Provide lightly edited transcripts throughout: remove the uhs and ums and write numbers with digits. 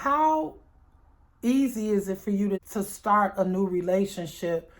how easy is it for you to start a new relationship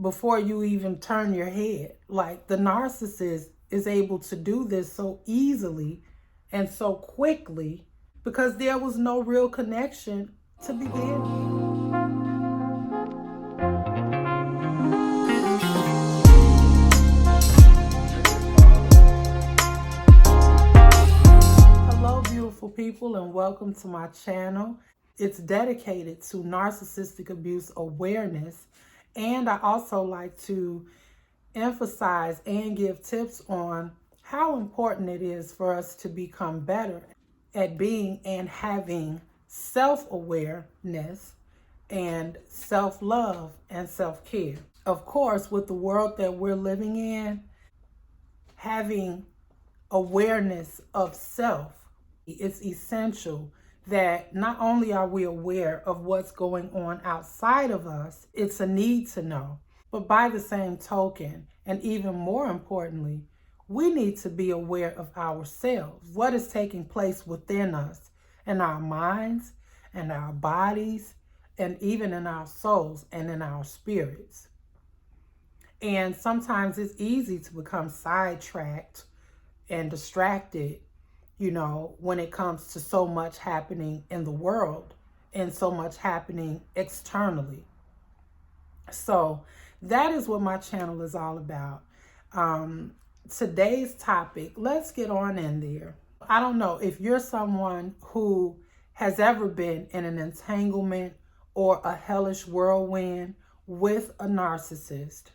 before you even turn your head? Like, the narcissist is able to do this so easily and so quickly because there was no real connection to begin with. Hello, beautiful people, and welcome to my channel. It's dedicated to narcissistic abuse awareness, and I also like to emphasize and give tips on how important it is for us to become better at being and having self-awareness and self-love and self-care. Of course, with the world that we're living in, having awareness of self, it's essential that not only are we aware of what's going on outside of us, it's a need to know, but by the same token, and even more importantly, we need to be aware of ourselves, what is taking place within us, in our minds, and our bodies, and even in our souls and in our spirits. And sometimes it's easy to become sidetracked and distracted, when it comes to so much happening in the world and so much happening externally. So that is what my channel is all about. Today's topic, let's get on in there. I don't know if you're someone who has ever been in an entanglement or a hellish whirlwind with a narcissist,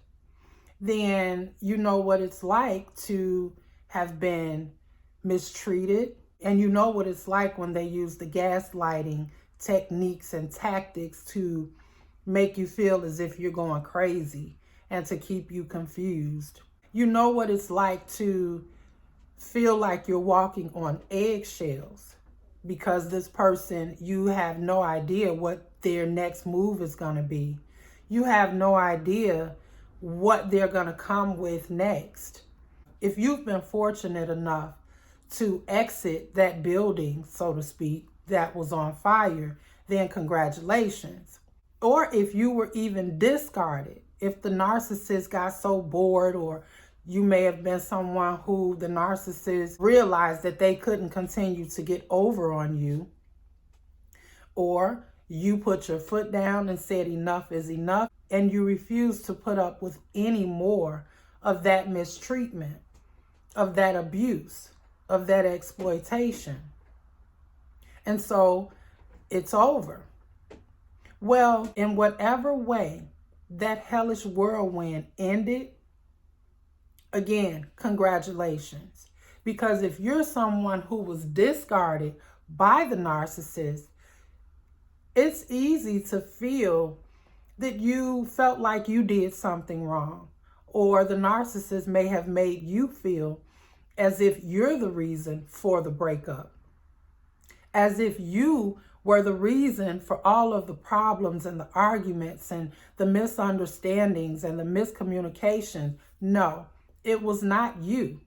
then you know what it's like to have been mistreated, and you know what it's like when they use the gaslighting techniques and tactics to make you feel as if you're going crazy and to keep you confused. You know what it's like to feel like you're walking on eggshells because this person, you have no idea what their next move is going to be. You have no idea what they're going to come with next. If you've been fortunate enough to exit that building, so to speak, that was on fire, then congratulations. Or if you were even discarded, if the narcissist got so bored, or you may have been someone who the narcissist realized that they couldn't continue to get over on you, or you put your foot down and said enough is enough, and you refuse to put up with any more of that mistreatment, of that abuse, of that exploitation. And so it's over. Well, in whatever way that hellish whirlwind ended, again, congratulations. Because if you're someone who was discarded by the narcissist, it's easy to feel that you felt like you did something wrong, or the narcissist may have made you feel as if you're the reason for the breakup, as if you were the reason for all of the problems and the arguments and the misunderstandings and the miscommunication. No, it was not you.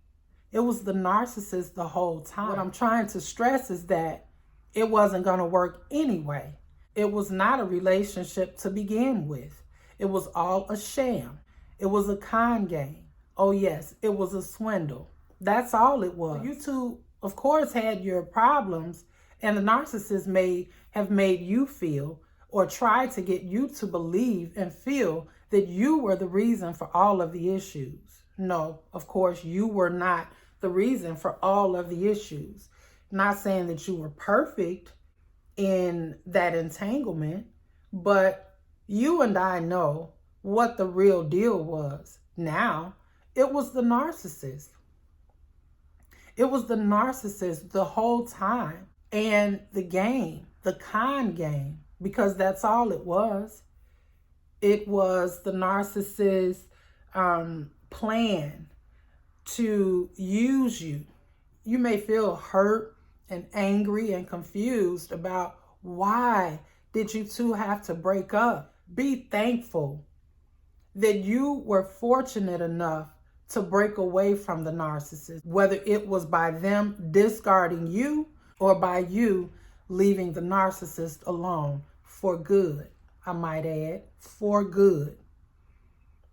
It was the narcissist the whole time. What I'm trying to stress is that it wasn't going to work anyway. It was not a relationship to begin with. It was all a sham. It was a con game. Oh yes, it was a swindle. That's all it was. You two, of course, had your problems, and the narcissist may have made you feel, or tried to get you to believe and feel, that you were the reason for all of the issues. No, of course, you were not the reason for all of the issues. Not saying that you were perfect in that entanglement, but you and I know what the real deal was. Now, it was the narcissist. It was the narcissist the whole time. And the game, the con game, because that's all it was. It was the narcissist's plan to use you. You may feel hurt and angry and confused about why did you two have to break up. Be thankful that you were fortunate enough to break away from the narcissist, whether it was by them discarding you or by you leaving the narcissist alone for good. I might add, for good.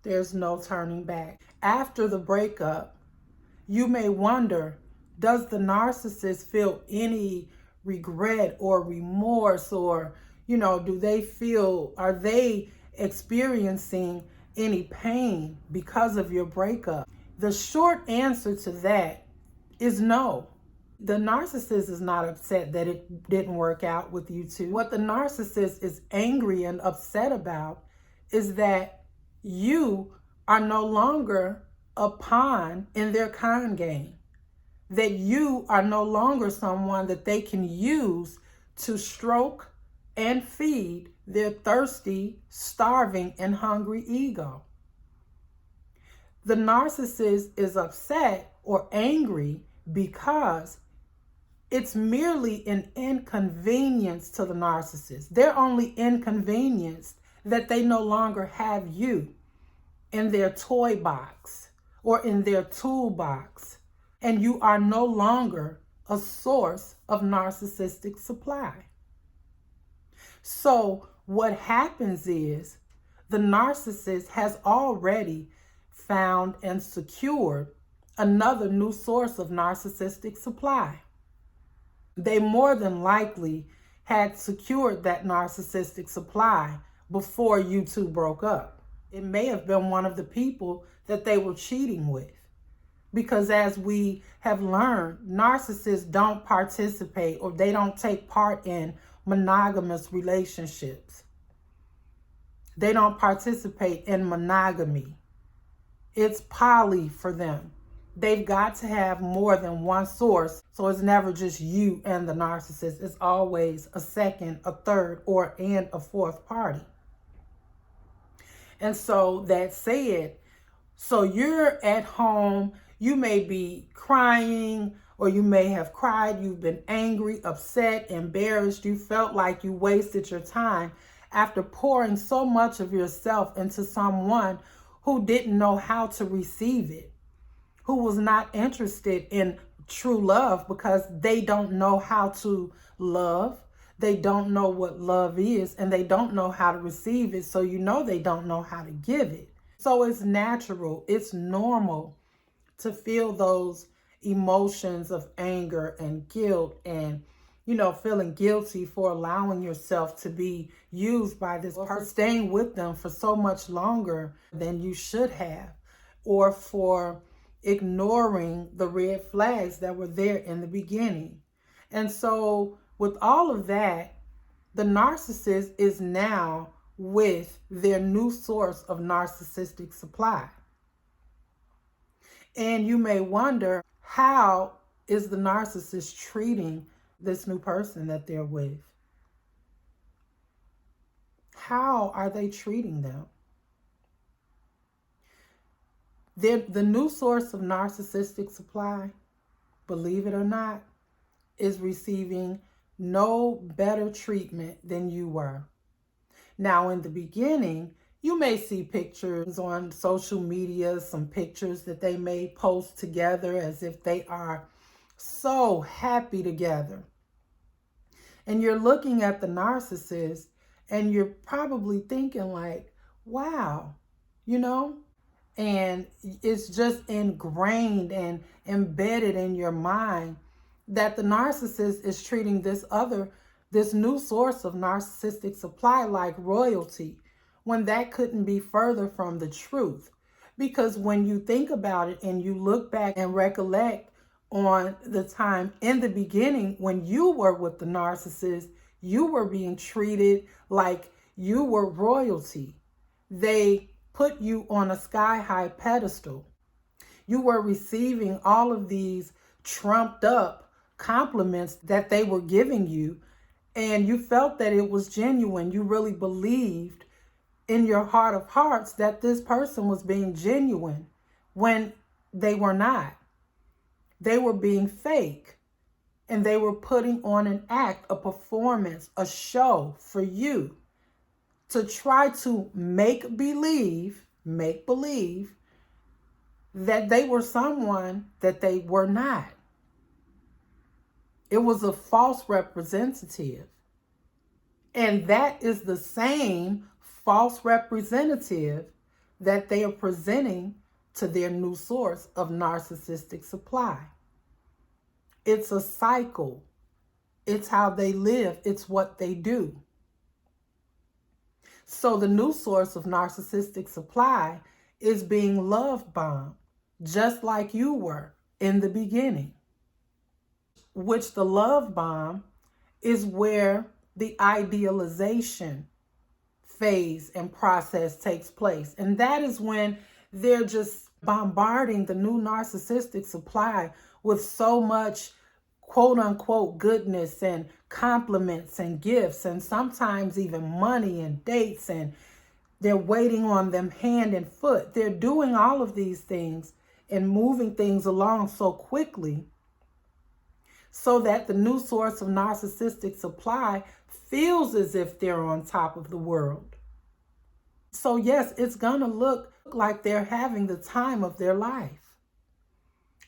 There's no turning back. After the breakup, you may wonder, does the narcissist feel any regret or remorse, or, do they feel, are they experiencing any pain because of your breakup? The short answer to that is no. The narcissist is not upset that it didn't work out with you two. What the narcissist is angry and upset about is that you are no longer a pawn in their con game. That you are no longer someone that they can use to stroke and feed their thirsty, starving, and hungry ego. The narcissist is upset or angry because it's merely an inconvenience to the narcissist. They're only inconvenienced that they no longer have you in their toy box or in their toolbox, and you are no longer a source of narcissistic supply. So what happens is the narcissist has already found and secured another new source of narcissistic supply. They more than likely had secured that narcissistic supply before you two broke up. It may have been one of the people that they were cheating with. Because as we have learned, narcissists don't participate or they don't take part in monogamous relationships. They don't participate in monogamy. It's poly for them. They've got to have more than one source. So it's never just you and the narcissist. It's always a second, a third, and a fourth party. And so that said, so you're at home, you may be crying, or you may have cried, you've been angry, upset, embarrassed, you felt like you wasted your time after pouring so much of yourself into someone who didn't know how to receive it, who was not interested in true love because they don't know how to love. They don't know what love is, and they don't know how to receive it. So they don't know how to give it. So it's natural, it's normal to feel those emotions of anger and guilt and, feeling guilty for allowing yourself to be used by this person, staying with them for so much longer than you should have, or for ignoring the red flags that were there in the beginning. And so with all of that, the narcissist is now with their new source of narcissistic supply. And you may wonder, how is the narcissist treating this new person that they're with? How are they treating them? The new source of narcissistic supply, believe it or not, is receiving no better treatment than you were. Now, in the beginning, you may see pictures on social media, some pictures that they may post together as if they are so happy together. And you're looking at the narcissist and you're probably thinking like, wow, and it's just ingrained and embedded in your mind that the narcissist is treating this new source of narcissistic supply like royalty, when that couldn't be further from the truth. Because when you think about it and you look back and recollect on the time in the beginning when you were with the narcissist, you were being treated like you were royalty. They put you on a sky-high pedestal. You were receiving all of these trumped up compliments that they were giving you, and you felt that it was genuine. You really believed in your heart of hearts that this person was being genuine when they were not. They were being fake, and they were putting on an act, a performance, a show for you to try to make believe that they were someone that they were not. It was a false representative. And that is the same false representative that they are presenting to their new source of narcissistic supply. It's a cycle. It's how they live. It's what they do. So the new source of narcissistic supply is being love bombed, just like you were in the beginning. Which the love bomb is where the idealization phase and process takes place. And that is when they're just bombarding the new narcissistic supply with so much quote unquote goodness and compliments and gifts and sometimes even money and dates, and they're waiting on them hand and foot. They're doing all of these things and moving things along so quickly so that the new source of narcissistic supply feels as if they're on top of the world. So yes, it's gonna look like they're having the time of their life.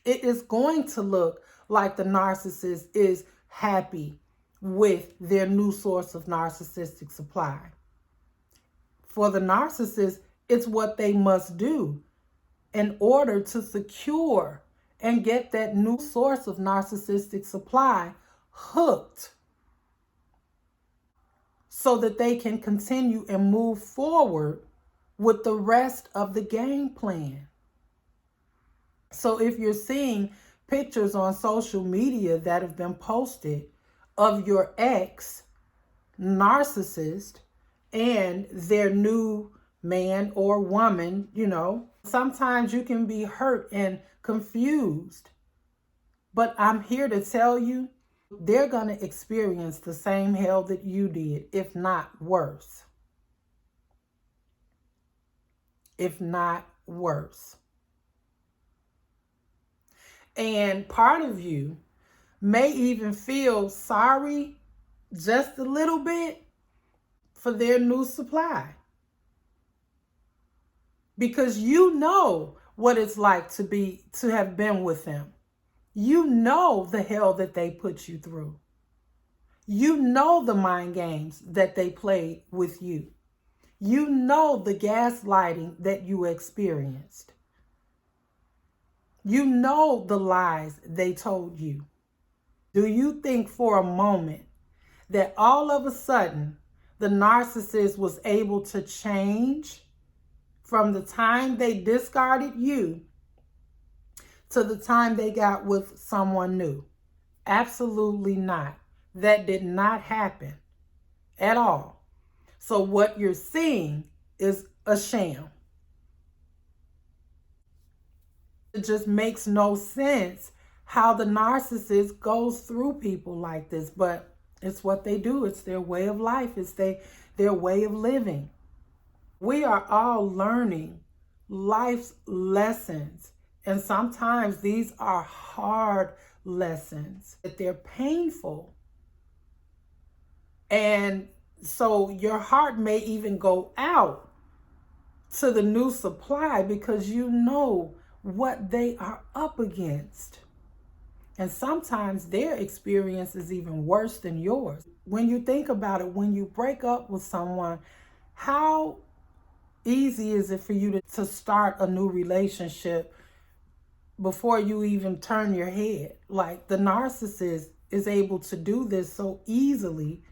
It is going to look like the narcissist is happy with their new source of narcissistic supply. For the narcissist, it's what they must do in order to secure and get that new source of narcissistic supply hooked so that they can continue and move forward with the rest of the game plan. So if you're seeing pictures on social media that have been posted of your ex narcissist and their new man or woman, sometimes you can be hurt and confused. But I'm here to tell you, they're going to experience the same hell that you did, if not worse. If not worse. And part of you may even feel sorry just a little bit for their new supply. Because you know what it's like to have been with them. You know the hell that they put you through. You know the mind games that they played with you. You know the gaslighting that you experienced. You know the lies they told you. Do you think for a moment that all of a sudden the narcissist was able to change from the time they discarded you to the time they got with someone new? Absolutely not. That did not happen at all. So what you're seeing is a sham. It just makes no sense how the narcissist goes through people like this, but it's what they do. It's their way of life. It's their way of living. We are all learning life's lessons, and sometimes these are hard lessons, that they're painful. And so your heart may even go out to the new supply because you know what they are up against. And sometimes their experience is even worse than yours. When you think about it, when you break up with someone, how easy is it for you to start a new relationship before you even turn your head? Like, the narcissist is able to do this so easily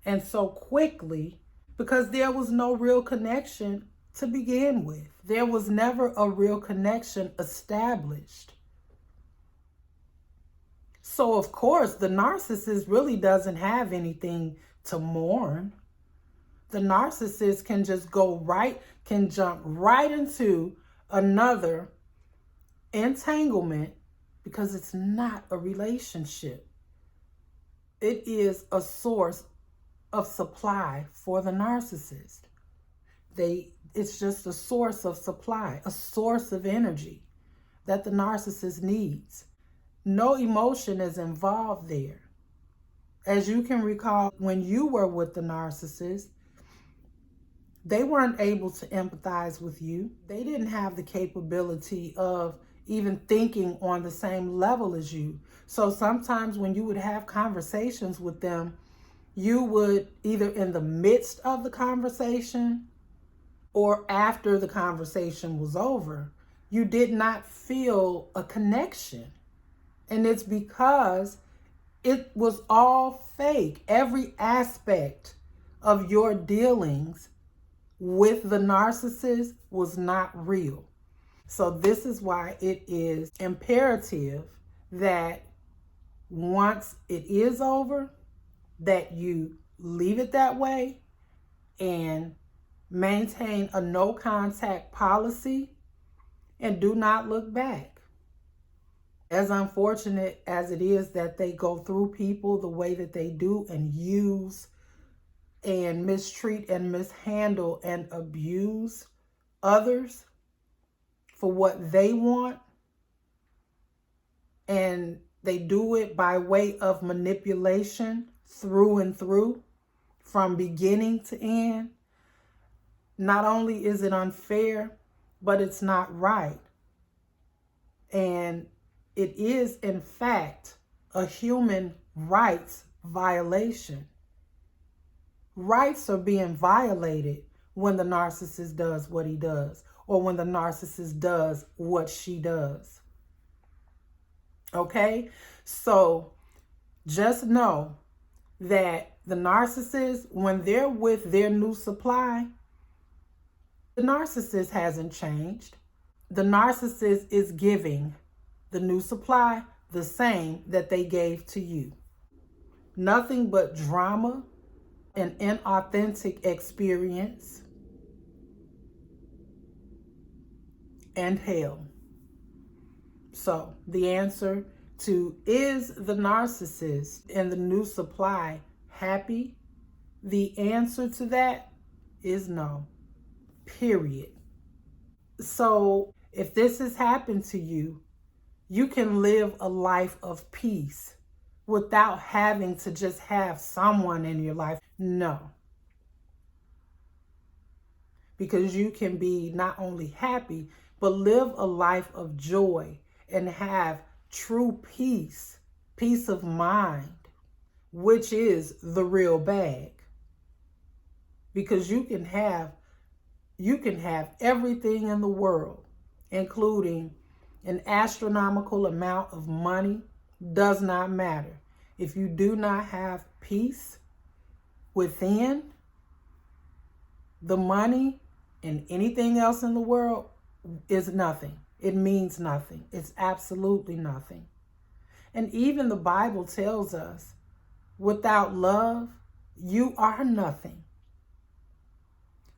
and so quickly because there was no real connection to begin with. There was never a real connection established. So of course, the narcissist really doesn't have anything to mourn. The narcissist can just can jump right into another entanglement because it's not a relationship. It is a source of supply for the narcissist. It's just a source of supply, a source of energy that the narcissist needs. No emotion is involved there. As you can recall, when you were with the narcissist, they weren't able to empathize with you. They didn't have the capability of even thinking on the same level as you. So sometimes when you would have conversations with them, you would either in the midst of the conversation or after the conversation was over, you did not feel a connection. And it's because it was all fake. Every aspect of your dealings with the narcissist was not real. So this is why it is imperative that once it is over, that you leave it that way and maintain a no contact policy and do not look back. As unfortunate as it is that they go through people the way that they do and use and mistreat and mishandle and abuse others for what they want, and they do it by way of manipulation through and through from beginning to end, not only is it unfair, but it's not right. And it is, in fact, a human rights violation. Rights are being violated when the narcissist does what he does, or when the narcissist does what she does. Okay? So just know that the narcissist, when they're with their new supply, the narcissist hasn't changed. The narcissist is giving the new supply the same that they gave to you. Nothing but drama and inauthentic experience and hell. So the answer to, is the narcissist and the new supply happy? The answer to that is no. Period. So if this has happened to you, you can live a life of peace without having to just have someone in your life. No. Because you can be not only happy, but live a life of joy and have true peace, peace of mind, which is the real bag. Because you can have everything in the world, including an astronomical amount of money, does not matter. If you do not have peace within, the money and anything else in the world is nothing. It means nothing. It's absolutely nothing. And even the Bible tells us, without love, you are nothing.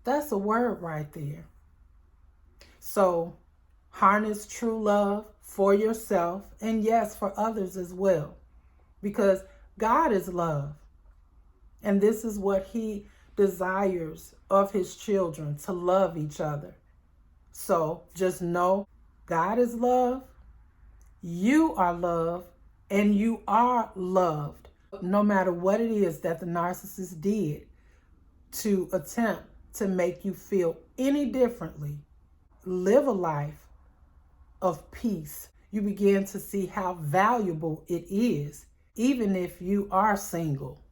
That's a word right there. So harness true love for yourself, and yes, for others as well. Because God is love. And this is what he desires of his children, to love each other. So just know God is love, you are love, and you are loved. No matter what it is that the narcissist did to attempt to make you feel any differently, live a life of peace. You begin to see how valuable it is, even if you are single.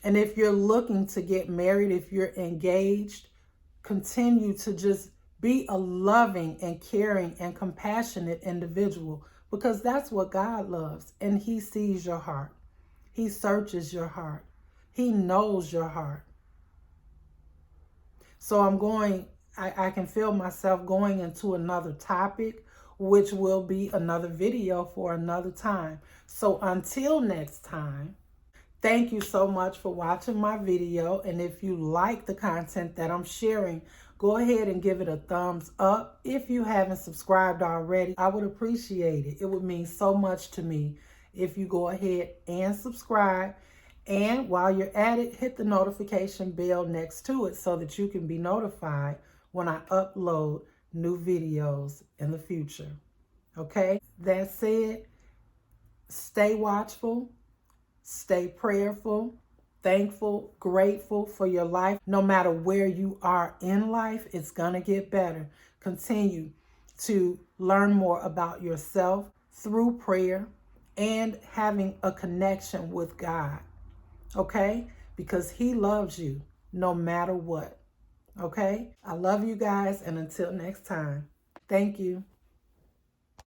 And if you're looking to get married, if you're engaged, continue to just be a loving and caring and compassionate individual, because that's what God loves. And he sees your heart. He searches your heart. He knows your heart. So I can feel myself going into another topic, which will be another video for another time. So until next time, thank you so much for watching my video. And if you like the content that I'm sharing, go ahead and give it a thumbs up. If you haven't subscribed already, I would appreciate it. It would mean so much to me if you go ahead and subscribe. And while you're at it, hit the notification bell next to it so that you can be notified when I upload new videos in the future. Okay? That said, stay watchful, stay prayerful, thankful, grateful for your life. No matter where you are in life, it's going to get better. Continue to learn more about yourself through prayer and having a connection with God, okay? Because he loves you no matter what, okay? I love you guys, and until next time, thank you.